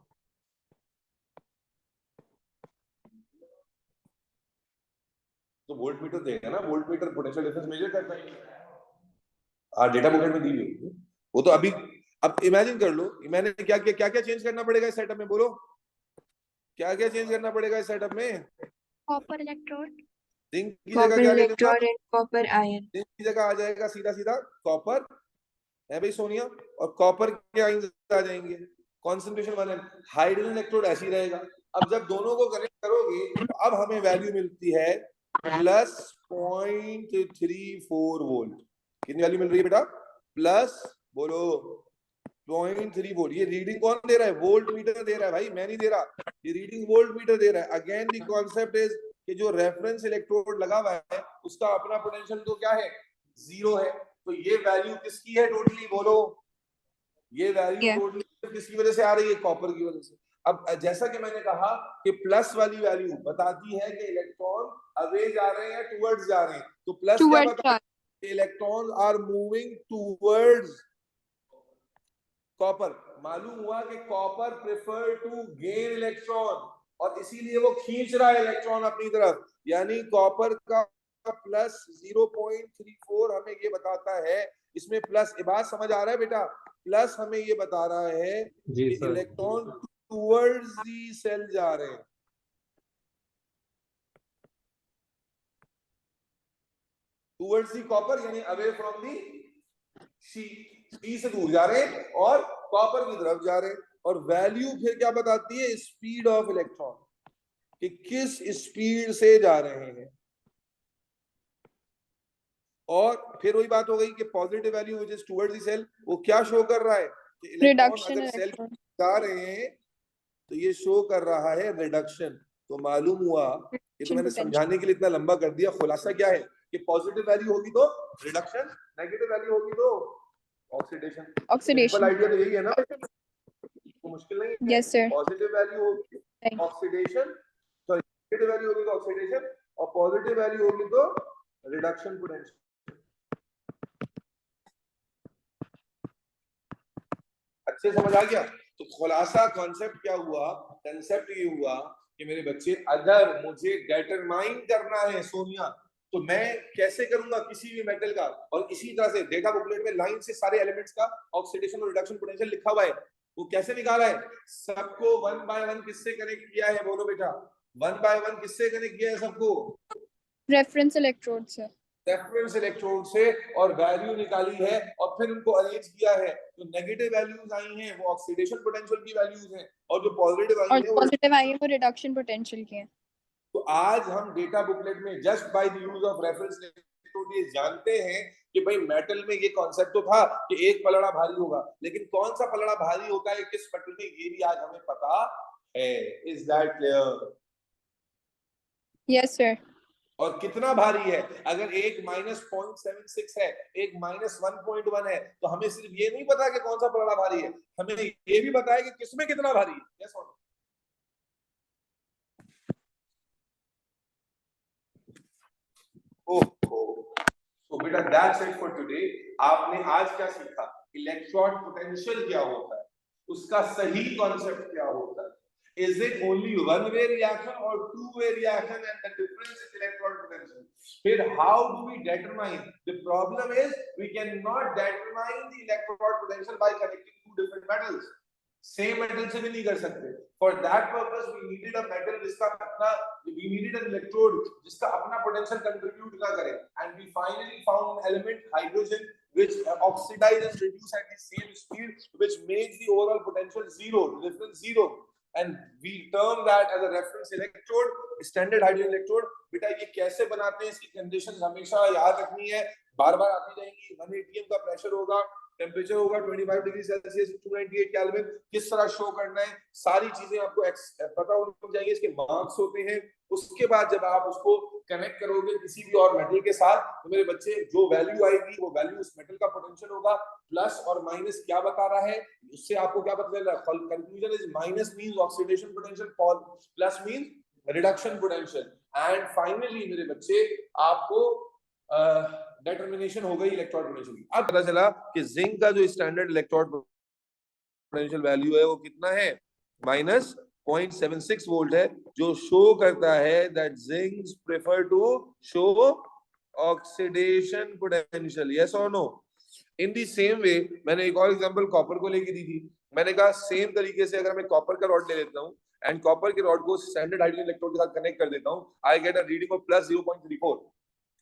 तो वोल्ट मीटर देगा ना, voltmeter potential difference measure करता है। हाँ, डेटा बुकलेट में दी हुई है वो तो। अभी अब इमेजिन कर लो, मैंने क्या क्या चेंज करना पड़ेगा इस सेटअप में, बोलो क्या क्या चेंज करना पड़ेगा इस सेटअप में? Copper electrode. जिंक की जगह क्या ले लूंगा, कॉपर आयन। जिंक की जगह आ जाएगा सीधा सीधा कॉपर है भाई सोनिया, और कॉपर के आयंस आ जाएंगे, कॉन्सेंट्रेशन 1 है। हाइड्रोजन इलेक्ट्रोड ऐसी रहेगा। अब जब दोनों को कनेक्ट करोगे तो अब हमें वैल्यू मिलती है +0.34 वोल्ट। कितनी वैल्यू मिल रही है बेटा? प्लस बोलो 0.3 वोल्ट। ये रीडिंग कौन दे रहा है? वोल्ट मीटर दे रहा है भाई, मैं नहीं दे रहा, ये रीडिंग वोल्ट मीटर दे रहा है। अगेन द कॉन्सेप्ट इज कि जो रेफरेंस इलेक्ट्रोड लगा हुआ है उसका अपना पोटेंशियल तो क्या है, 0 है। तो ये वैल्यू किसकी है टोटली, बोलो ये वैल्यू टोटली किसकी वजह से आ रही है? कॉपर की वजह से। अब जैसा कि मैंने कहा कि प्लस वाली वैल्यू बताती है कि इलेक्ट्रॉन अवे जा रहे हैं टुवर्ड्स जा रहे हैं, तो प्लस क्या बताता है? Electron are moving towards copper. मालूम हुआ कि copper prefer to gain electron और इसीलिए वो खींच रहा है इलेक्ट्रॉन अपनी तरफ, यानी कॉपर का प्लस 0.34 हमें ये बताता है, इसमें प्लस, बात समझ आ रहा है बेटा? प्लस हमें ये बता रहा है कि इलेक्ट्रॉन टुवर्ड्स दी सेल जा रहे हैं, टुवर्ड्स दी कॉपर, यानी अवे फ्रॉम दी शी से दूर जा रहे हैं और कॉपर की तरफ जा रहे हैं। और वैल्यू फिर क्या बताती है? स्पीड ऑफ इलेक्ट्रॉन, कि किस स्पीड से जा रहे हैं। और फिर वही बात हो गई कि positive value which is towards the cell, वो क्या शो कर रहा है कि इलेक्ट्रॉन अगर सेल जा रहे हैं तो ये शो कर रहा है रिडक्शन। तो मालूम हुआ, ये तो मैंने समझाने के लिए इतना लंबा कर दिया, खुलासा क्या है कि पॉजिटिव वैल्यू होगी तो रिडक्शन, नेगेटिव वैल्यू होगी तो ऑक्सीडेशन। सिंपल आइडिया तो यही है ना, तो मुश्किल नहीं है। Yes sir. पॉजिटिव वैल्यू होगी ऑक्सीडेशन, सॉरी नेगेटिव वैल्यू होगी तो ऑक्सीडेशन, और पॉजिटिव वैल्यू होगी तो रिडक्शन पोटेंशियल। अच्छे समझ आ गया? तो खुलासा कॉन्सेप्ट क्या हुआ? कॉन्सेप्ट ये हुआ कि मेरे बच्चे, अगर मुझे डिटरमाइन करना है सोनिया, तो मैं कैसे करूंगा किसी भी मेटल का, और इसी तरह से डेटा बुकलेट में लाइन से सारे एलिमेंट्स का ऑक्सीडेशन और रिडक्शन पोटेंशियल लिखा हुआ है, वो कैसे निकाला है? सबको 1 बाय 1 किससे कनेक्ट किया है? बोलो बेटा, 1 बाय 1 किससे कनेक्ट किया है सबको? रेफरेंस इलेक्ट्रोड से, रेफरेंस इलेक्ट्रोड से, और वैल्यू निकाली है और फिर उनको अरेंज किया है। तो नेगेटिव वैल्यूज आई हैं वो ऑक्सीडेशन पोटेंशियल की वैल्यूज हैं, और जो पॉजिटिव आई है वो रिडक्शन पोटेंशियल की है। तो आज हम डेटा बुकलेट में just by the use of reference electrode ये जानते हैं कि भाई मेटल में ये कॉन्सेप्ट तो था कि एक पलड़ा भारी होगा, लेकिन कौन सा पलड़ा भारी होता है किस मेटल में ये भी आज हमें पता है। Is that clear? Yes sir. और कितना भारी है? अगर एक -0.76 है, एक -1.1 है, तो हमें सिर्फ ये नहीं पता कि कौन सा पलड़ा भारी है, हमें ये भी पता है कि किसमें कितना भारी है। यस और नो? तो बेटा दैट्स इट फॉर टुडे। आपने आज क्या सीखा? इलेक्ट्रॉन पोटेंशियल क्या होता है, उसका सही कॉन्सेप्ट क्या होता है। Is it only one-way reaction or two-way reaction, and the difference is electron potential? Then how do we determine? The problem is we cannot determine the electron potential by connecting two different metals. Same metal से भी नहीं कर सकते. For that purpose we needed a metal जिसका अपना, we needed an electrode जिसका अपना potential contribute ना करे, and we finally found an element, hydrogen, which oxidize and reduce at the same speed, which makes the overall potential zero, difference zero. And we term that as a reference electrode, standard hydrogen electrode. बेटा ये कैसे बनाते हैं, इसकी conditions हमेशा याद रखनी है, बार-बार आती रहेंगी। 1 atm का प्रेशर होगा, टेम्परेचर होगा 25 डिग्री सेल्सियस, 298 केल्विन, किस तरह शो करना है, सारी चीजें आपको पता होनी चाहिए। इसके मार्क्स होते हैं। उसके बाद जब आप उसको कनेक्ट करोगे किसी भी और मेटल के साथ, तो मेरे बच्चे जो वैल्यू आएगी वो वैल्यू उस मेटल का पोटेंशियल होगा। प्लस और माइनस क्या बता रहा है, उससे आपको क्या पता चल रहा है? Conclusion is minus means oxidation potential, plus means reduction potential, and finally मेरे बच्चे आपको डिटरमिनेशन हो गई इलेक्ट्रॉन पोटेंशियल की। अब पता चला कि जिंक का जो स्टैंडर्ड इलेक्ट्रॉन पोटेंशियल वैल्यू है वो कितना है, -0.76 वोल्ट है, जो शो करता है that zincs prefer to show oxidation potential. Yes और no? In the same way मैंने एक और एग्जांपल कॉपर को लेके दी थी। मैंने कहा सेम तरीके से अगर मैं कॉपर का रॉड ले लेता हूं एंड कॉपर के रॉड को स्टैंडर्ड हाइड्रोजन इलेक्ट्रोड के साथ कनेक्ट कर देता हूं, I get a reading of +0.34।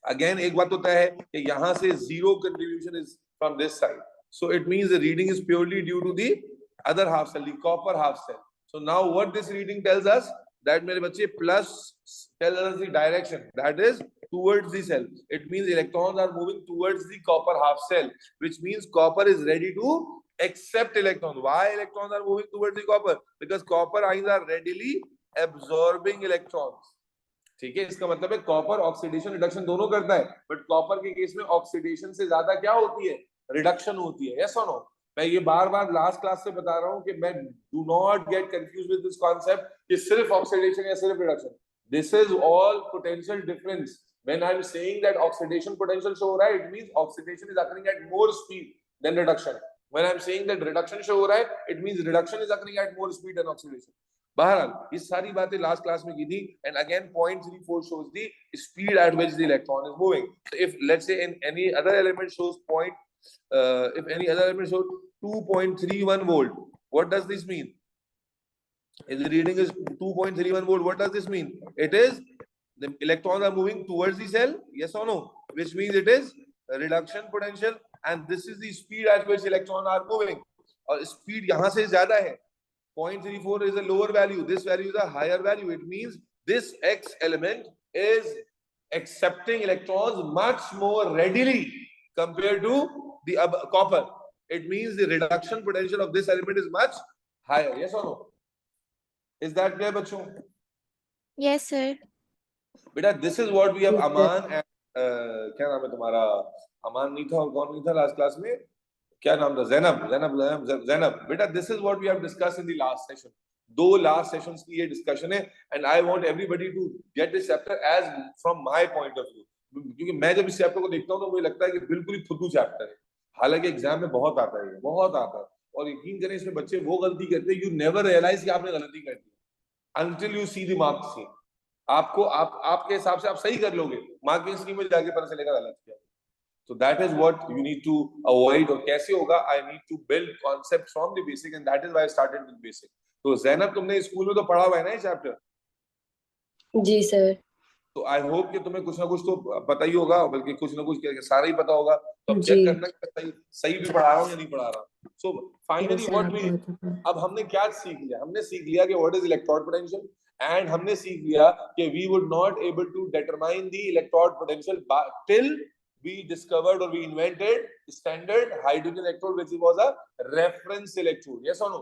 Again एक बात तो तय है कि यहां से zero contribution is from this side, so it means the reading is purely due to the other half cell, the copper half cell. So now what this reading tells us, that मेरे बच्चे plus tells us the direction, that is towards the cell. It means electrons are moving towards the copper half cell, which means copper is ready to accept electrons. Why electrons are moving towards the copper? Because copper ions are readily absorbing electrons. ठीक है, इसका मतलब है copper oxidation reduction दोनों करता है, but copper के case में ऑक्सीडेशन से ज्यादा क्या होती है, रिडक्शन होती है। यस और नो? मैं ये बार-बार लास्ट क्लास से बता रहा हूं कि मैं do not get confuse with this concept कि सिर्फ ऑक्सीडेशन या सिर्फ reduction. This is all potential difference. When I'm saying that oxidation potential show रहा है, it means oxidation is occurring at more speed than reduction. When I'm saying that reduction show रहा है, it means reduction is occurring at more speed than oxidation. बहरहाल ये सारी बातें last class में की थी, and again 0.34 shows the speed at which the electron is moving. So if let's say in any other element shows if any other element shows 2.31 volt, what does this mean? If the reading is 2.31 volt, what does this mean? It is the electrons are moving towards the cell, yes or no? Which means it is a reduction potential, and this is the speed at which electrons are moving. और speed यहाँ से ज़्यादा है, 0.34 is a lower value, this value is a higher value. It means this X element is accepting electrons much more readily compared to the copper. It means the reduction potential of this element is much higher, yes or no? Is that clear, बच्चों? Yes, sir. बेटा this is what we have Aman and क्या नाम है तुम्हारा? अमान नहीं था और कौन नहीं था लास्ट क्लास में? क्या नाम था? ज़ैनब। बेटा this is what we have discussed in the last session. दो लास्ट सेशंस की ये डिस्कशन है, and I want everybody to get this chapter as from my point of view. क्योंकि मैं जब इस चैप्टर को देखता हूँ तो मुझे लगता है कि बिल्कुल ही फुद्दू चैप्टर है। हालांकि एग्जाम में बहुत आता है, बहुत आता है, और यकीन करें इसमें बच्चे वो गलती करते हैं, यू नेवर रियलाइज कि आपने गलती कर दी until you see the mark scheme. आपको आपके हिसाब से आप सही कर लोगे, मार्किंग स्कीम में जाके पता चलेगा गलत किया। So that is what you need to avoid. और कैसे होगा? I need to build concepts from the basic, and that is why I started with basic. तो ज़ैनब तुमने स्कूल में तो पढ़ा हुआ है ना ये चैप्टर? जी सर। तो आई होप कि तुम्हें कुछ ना कुछ तो पता ही होगा, बल्कि कुछ ना कुछ सारा ही पता होगा, तो अब चेक करना कि सही भी पढ़ा रहा हूँ या नहीं पढ़ा रहा। सो फाइनली व्हाट वी, अब हमने क्या सीख लिया? हमने सीख लिया कि what is electron potential, and हमने सीख लिया कि we would not able to determine the electrode potential till we discovered or we invented standard hydrogen electrode, which was a reference electrode. Yes or no?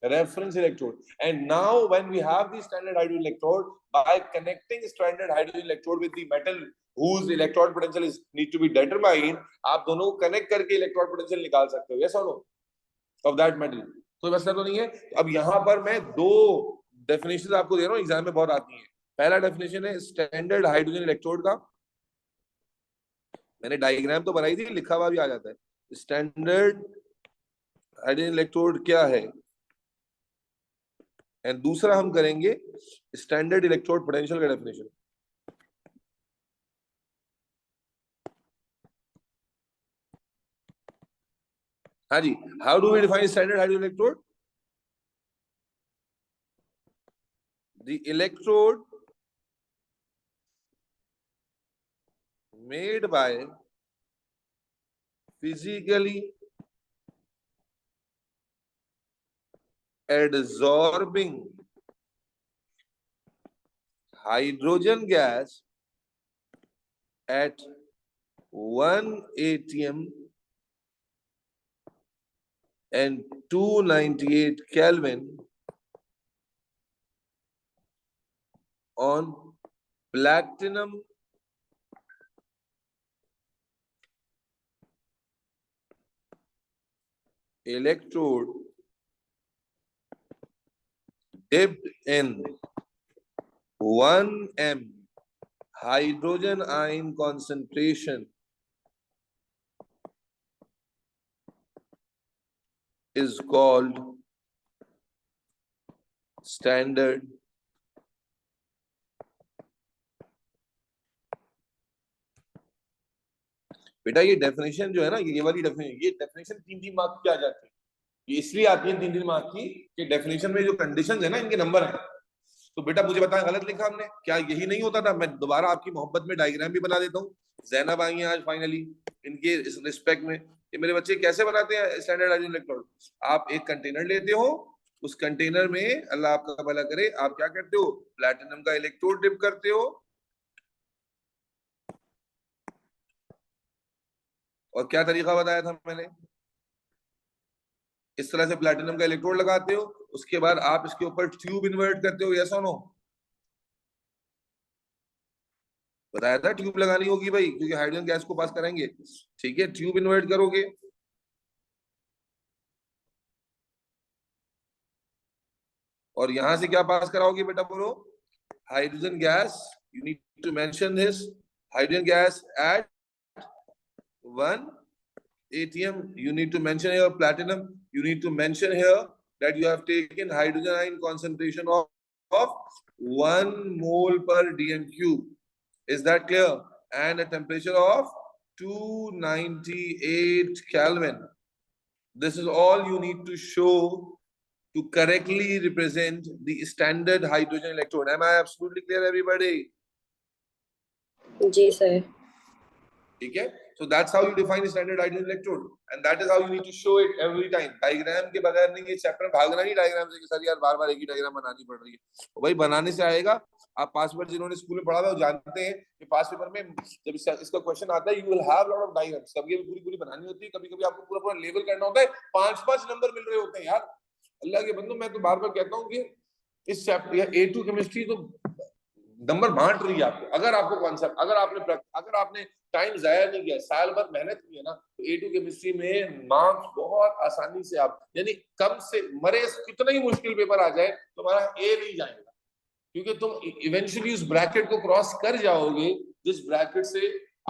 Reference electrode. And now when we have the standard hydrogen electrode, by connecting standard hydrogen electrode with the metal whose electrode potential is need to be determined, आप दोनों को connect करके electrode potential निकाल सकते हो. Yes or no? Of that metal. कोई मसला तो नहीं है. अब यहाँ पर मैं दो definitions आपको दे रहा हूँ, एग्जाम में बहुत आती है. पहला definition है standard hydrogen electrode का. मैंने डायग्राम तो बनाई थी, लिखा हुआ भी आ जाता है. स्टैंडर्ड हाइड्रोजन इलेक्ट्रोड क्या है, एंड दूसरा हम करेंगे स्टैंडर्ड इलेक्ट्रोड पोटेंशियल का डेफिनेशन. हाँ जी, how do we define standard hydrogen electrode? The electrode made by physically adsorbing hydrogen gas at 1 atm and 298 Kelvin on platinum electrode dipped in 1 m hydrogen ion concentration is called standard बेटा. ये definition जो है ना, ये वाली definition, ये definition 3-3 mark की आ जाती है. ये इसलिए आती है 3-3 मार्क की कि डेफिनेशन में जो कंडीशंस है ना, इनके नंबर है. तो बेटा मुझे बताएं, गलत लिखा हमने क्या? यही नहीं होता था? मैं दोबारा आपकी मोहब्बत में डायग्राम भी बना देता हूँ. जैनब आई है आज फाइनली, इनके इस रिस्पेक्ट में कि मेरे बच्चे कैसे बनाते हैं स्टैंडर्ड हाइड्रोजन इलेक्ट्रोड. आप एक कंटेनर लेते हो, उस कंटेनर में, अल्लाह आपका भला करे, आप क्या करते हो? प्लैटिनम का इलेक्ट्रोड डिप करते हो, और क्या तरीका बताया था मैंने? इस तरह से प्लैटिनम का इलेक्ट्रोड लगाते हो, उसके बाद आप इसके ऊपर ट्यूब इन्वर्ट करते हो. यस और नो? बताया था ट्यूब लगानी होगी भाई, क्योंकि हाइड्रोजन गैस को पास करेंगे. ठीक है, ट्यूब इन्वर्ट करोगे, और यहां से क्या पास कराओगे बेटा? बोलो. Hydrogen gas, you need to mention this. Hydrogen gas at 1 atm, you need to mention here platinum, you need to mention here that you have taken hydrogen ion concentration of 1 mole per dm cube. Is that clear? And a temperature of 298 Kelvin. This is all you need to show to correctly represent the standard hydrogen electrode. Am I absolutely clear, everybody? जी sir. ठीक है. So that's how you define standard hydrogen electrode, and that is how you need to show it every time. Diagram के बगैर नहीं, ये chapter भागना नहीं diagram से कि सर यार बार-बार एक ही डायग्राम बनानी पड़ रही है. तो भाई बनाने से आएगा. आप पास पेपर जिन्होंने स्कूल में पढ़ा है वो जानते हैं कि पास पेपर में जब इसका क्वेश्चन आता है, you will have lot of diagrams. कभी पूरी बनानी होती है, कभी-कभी आपको पूरा लेवल करना होता है. 5-5 नंबर मिल रहे होते हैं यार. अल्लाह के बंदो, मैं तो बार-बार कहता हूँ कि इस चैप्टर या A2 केमिस्ट्री तो नंबर बांट रही है आपको. अगर आपको कॉन्सेप्ट, अगर आपने टाइम जाया नहीं किया, साल भर मेहनत की है ना, तो A2 केमिस्ट्री में मार्क्स बहुत आसानी से आप, यानी कम से मरे कितना ही मुश्किल पेपर आ जाए, तुम्हारा A नहीं जाएगा, क्योंकि तुम इवेंचुअली उस ब्रैकेट को क्रॉस कर जाओगे जिस ब्रैकेट से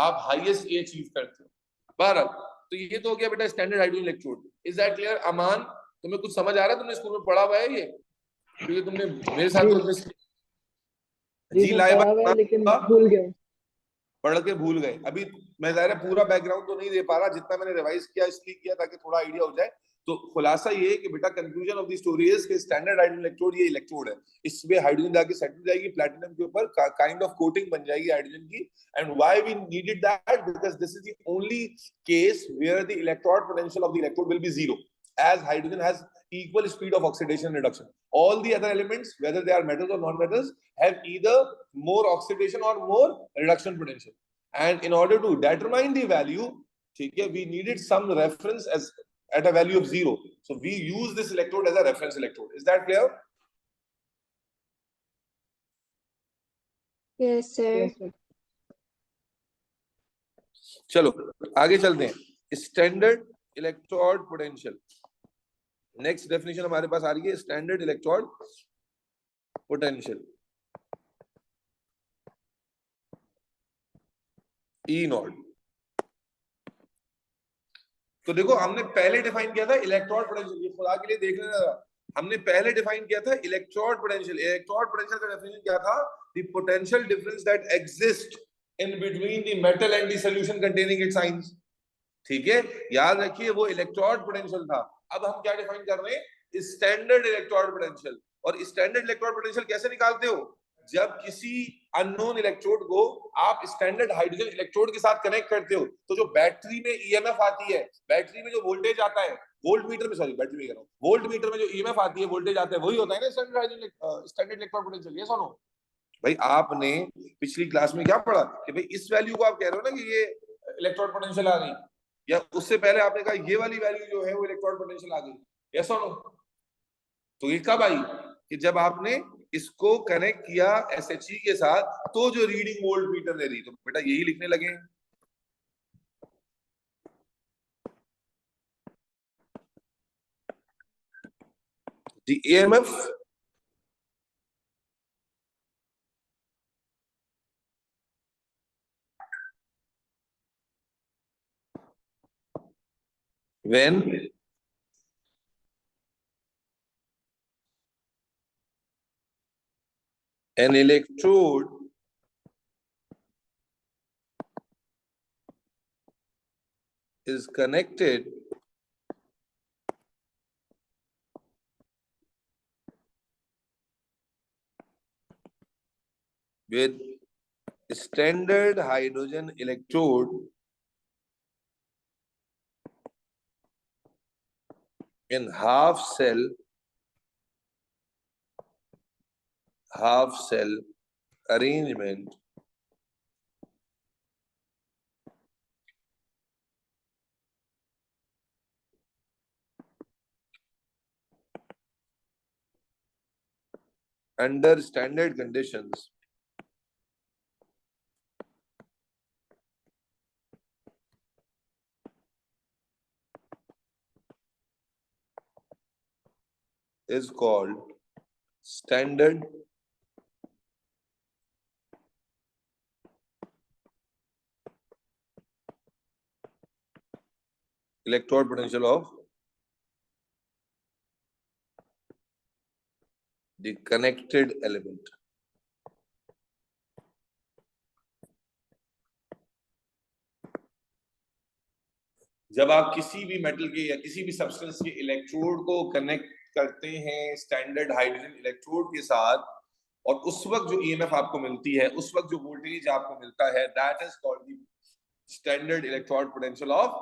आप हाईएस्ट A अचीव करते हो. बहरहाल, तो ये तो हो गया बेटा standard hydrogen electrode. Is that clear? Aman, तुम्हें कुछ समझ आ रहा है? तुमने स्कूल में पढ़ा हुआ है ये? क्योंकि तुमने मेरे साथ जी लाइव लेकिन भूल गए, पढ़ के भूल गए. अभी मैं ज़ाहिर है पूरा बैकग्राउंड तो नहीं दे पा रहा, जितना मैंने रिवाइज किया इसलिए किया ताकि थोड़ा आइडिया हो जाए. तो खुलासा ये है कि बेटा conclusion of the story is कि स्टैंडर्ड हाइड्रोजन इलेक्ट्रोड ये इलेक्ट्रोड है. इसमें हाइड्रोजन जाके सेटल जाएगी प्लैटिनम के ऊपर, काइंड ऑफ कोटिंग बन जाएगी हाइड्रोजन की. And why we needed that? Because this is the only case where the electrode potential of the electrode will be zero, as hydrogen has equal speed of oxidation and reduction. All the other elements, whether they are metals or non-metals, have either more oxidation or more reduction potential. And in order to determine the value, we needed some reference as at a value of 0. So we use this electrode as a reference electrode. Is that clear? Yes, sir. चलो आगे चलते हैं. Standard electrode potential. Next definition हमारे पास आ रही है standard electrode potential. E not. तो देखो हमने पहले डिफाइन किया था इलेक्ट्रोड पोटेंशियल. ये खुदा के लिए देख लेना. हमने पहले डिफाइन किया था इलेक्ट्रोड पोटेंशियल. इलेक्ट्रोड पोटेंशियल का डेफिनेशन क्या था? The potential difference that exist in between the metal and the solution containing its ions. ठीक है, याद रखिए वो इलेक्ट्रोड पोटेंशियल था. अब हम क्या डिफाइन कर रहे हैं? Standard electrode potential. और स्टैंडर्ड इलेक्ट्रोड पोटेंशियल कैसे निकालते हो? जब किसी अननोन इलेक्ट्रोड को आप स्टैंडर्ड हाइड्रोजन इलेक्ट्रोड के साथ कनेक्ट करते हो तो जो बैटरी में ईएमएफ आती है, बैटरी में जो वोल्टेज आता है, वोल्ट मीटर में, सॉरी बैटरी में कह रहा हूं, वोल्ट मीटर में जो ईएमएफ आती है, वोल्टेज आता है, वही होता है ना स्टैंडर्ड इलेक्ट्रोड पोटेंशियल. ये सुनो भाई, आपने पिछली क्लास में क्या पढ़ा कि भाई इस वैल्यू को आप कह रहे हो ना कि ये इलेक्ट्रोड पोटेंशियल आ गई, या उससे पहले आपने कहा ये वाली वैल्यू जो है वो इलेक्ट्रोड पोटेंशियल आ गई. यस और नो? तो ये कब आई? कि जब आपने इसको कनेक्ट किया SHE के साथ, तो जो रीडिंग वोल्ट मीटर ने दी. तो बेटा यही लिखने लगे. The EMF when an electrode is connected with standard hydrogen electrode in half cell arrangement, under standard conditions, is called standard electrode potential of the connected element. जब आप किसी भी मेटल के या किसी भी सब्सटेंस के इलेक्ट्रोड को कनेक्ट करते हैं स्टैंडर्ड हाइड्रोजन इलेक्ट्रोड के साथ, और उस वक्त जो ईएमएफ आपको मिलती है, उस वक्त जो वोल्टेज आपको मिलता है, that is called the standard electrode potential of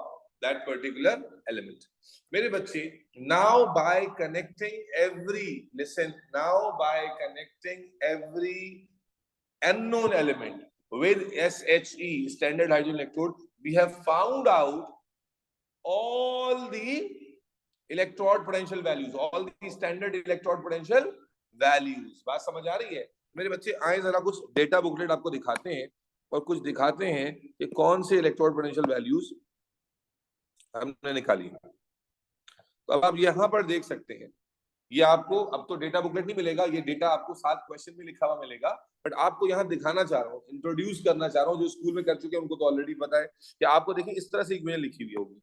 that particular element. मेरे बच्चे, now bye connecting every, listen, now bye connecting every unknown element with SHE, standard hydrogen electrode, we have found out all the electrode potential values, all the standard electrode potential values. बात समझ आ रही है मेरे बच्चे? आए जरा कुछ data booklet आपको दिखाते हैं और कुछ दिखाते हैं कि कौन से इलेक्ट्रोड पोटेंशियल वैल्यूज हमने निकाली. तो अब आप यहाँ पर देख सकते हैं, ये आपको अब तो डेटा बुकलेट नहीं मिलेगा, ये डेटा आपको 7 क्वेश्चन में लिखा हुआ मिलेगा, बट आपको यहाँ दिखाना चाह रहा हूँ, इंट्रोड्यूस करना चाह रहा हूँ. जो स्कूल में कर चुके हैं उनको तो ऑलरेडी पता है कि आपको देखिए इस तरह से इक्वेशन लिखी हुई होगी,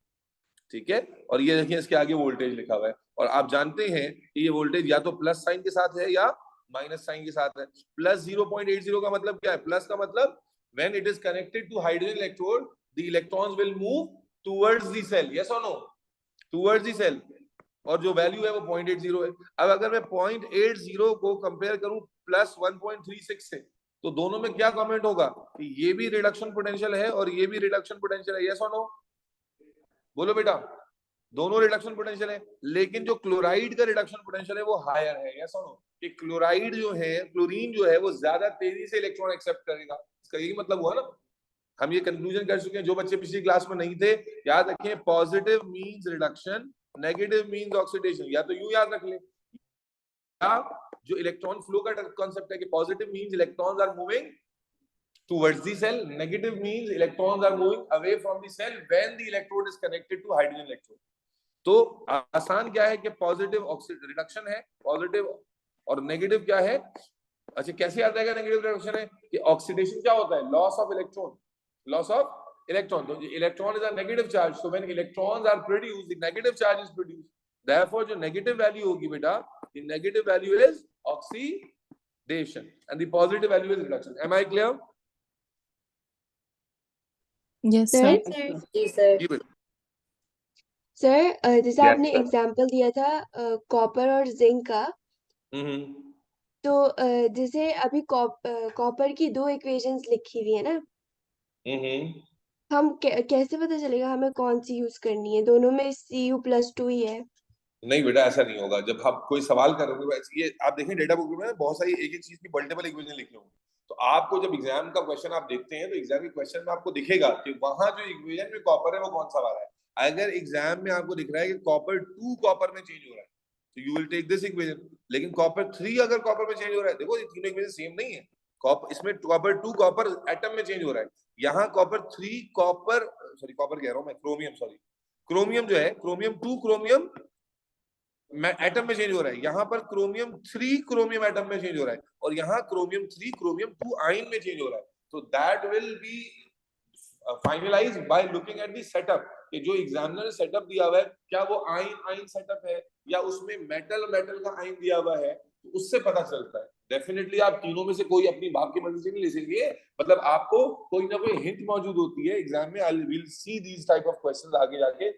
ठीक है, और ये देखिए इसके आगे वोल्टेज लिखा हुआ है, और आप जानते हैं कि ये वोल्टेज या तो प्लस साइन के साथ है या माइनस साइन के साथ है. प्लस 0.80 का मतलब क्या है? प्लस का मतलब when it is connected to hydrogen electrode the electrons will move towards the cell. Yes और नो? Towards the cell. और जो वैल्यू है वो 0.80 है. अब अगर मैं 0.80 को कंपेयर करूं प्लस 1.36 से, तो दोनों में क्या कमेंट होगा कि ये भी रिडक्शन पोटेंशियल है और ये भी रिडक्शन पोटेंशियल है. यस और नो? बोलो बेटा. दोनों रिडक्शन पोटेंशियल है, लेकिन जो क्लोराइड का रिडक्शन पोटेंशियल है वो हायर है। या सुनो कि क्लोराइड जो है, क्लोरीन जो है वो ज्यादा तेजी से इलेक्ट्रॉन एक्सेप्ट करेगा। इसका यही मतलब हुआ ना, हम ये कंक्लूजन कर चुके हैं। जो बच्चे पिछली क्लास में नहीं थे, याद रखें positive means reduction, negative means oxidation. या तो यूं याद रख लें, या जो इलेक्ट्रॉन फ्लो का कॉन्सेप्ट है कि positive means electrons are moving towards the cell, negative means electrons are moving away from the cell when the electrode is connected to hydrogen electrode। तो आसान क्या है कि पॉजिटिव रिडक्शन है, पॉजिटिव, और नेगेटिव क्या है। अच्छा कैसे आता है नेगेटिव रिडक्शन है कि ऑक्सीडेशन क्या होता है, loss of electron, loss of electron. तो electron is a negative charge, so when electrons are produced the negative charge is produced, therefore जो नेगेटिव वैल्यू होगी बेटा, the negative value is oxidation and the positive value is reduction. Am I clear? Yes sir sir. जी sir. जी बेटा। Sir जैसे Yes, आपने sir. Example दिया था कॉपर और जिंक का, हम्म तो जैसे अभी कॉपर की दो इक्वेशंस लिखी हुई है ना, हम्म हम कैसे पता चलेगा हमें कौन सी यूज करनी है? दोनों में Cu+2 ही है। नहीं बेटा ऐसा नहीं होगा। जब आप कोई सवाल करोगे, ये आप देखें डेटा बुक में बहुत सारी एक एक चीज की मल्टीपल इक्वेशन लिखी होंगी, तो आपको जब एग्जाम का क्वेश्चन आप देखते हैं तो एग्जाम के क्वेश्चन में आपको दिखेगा कि वहां जो इक्वेशन में कॉपर है वो कौन सा वाला है। अगर एग्जाम में आपको दिख रहा है कि कॉपर 2 कॉपर में चेंज हो रहा है तो you will take this equation, लेकिन कॉपर 3 अगर कॉपर में चेंज हो रहा है, देखो ये तीनों इक्वेशन सेम नहीं है। इसमें कॉपर 2 कॉपर एटम में चेंज हो रहा है, यहाँ कॉपर 3 कॉपर, सॉरी कॉपर कह रहा हूं मैं, क्रोमियम, सॉरी क्रोमियम जो है, क्रोमियम 2 क्रोमियम एटम में चेंज हो रहा है। यहाँ पर क्रोमियम 3 क्रोमियम एटम में चेंज हो रहा है, और यहाँ क्रोमियम 3 क्रोमियम 2 आयन में चेंज हो रहा है। तो that will be finalise by looking at the setup, कि जो एग्जामिनर ने सेटअप दिया हुआ है क्या वो आयन आयन सेटअप है या उसमें मेटल मेटल का आयन दिया हुआ है, तो उससे पता चलता है। डेफिनेटली आप तीनों में से कोई अपनी बाप की मर्जी से नहीं ले सकेंगे, मतलब आपको कोई ना कोई हिंट मौजूद होती है एग्जाम में। I will see these type of questions आगे जाके।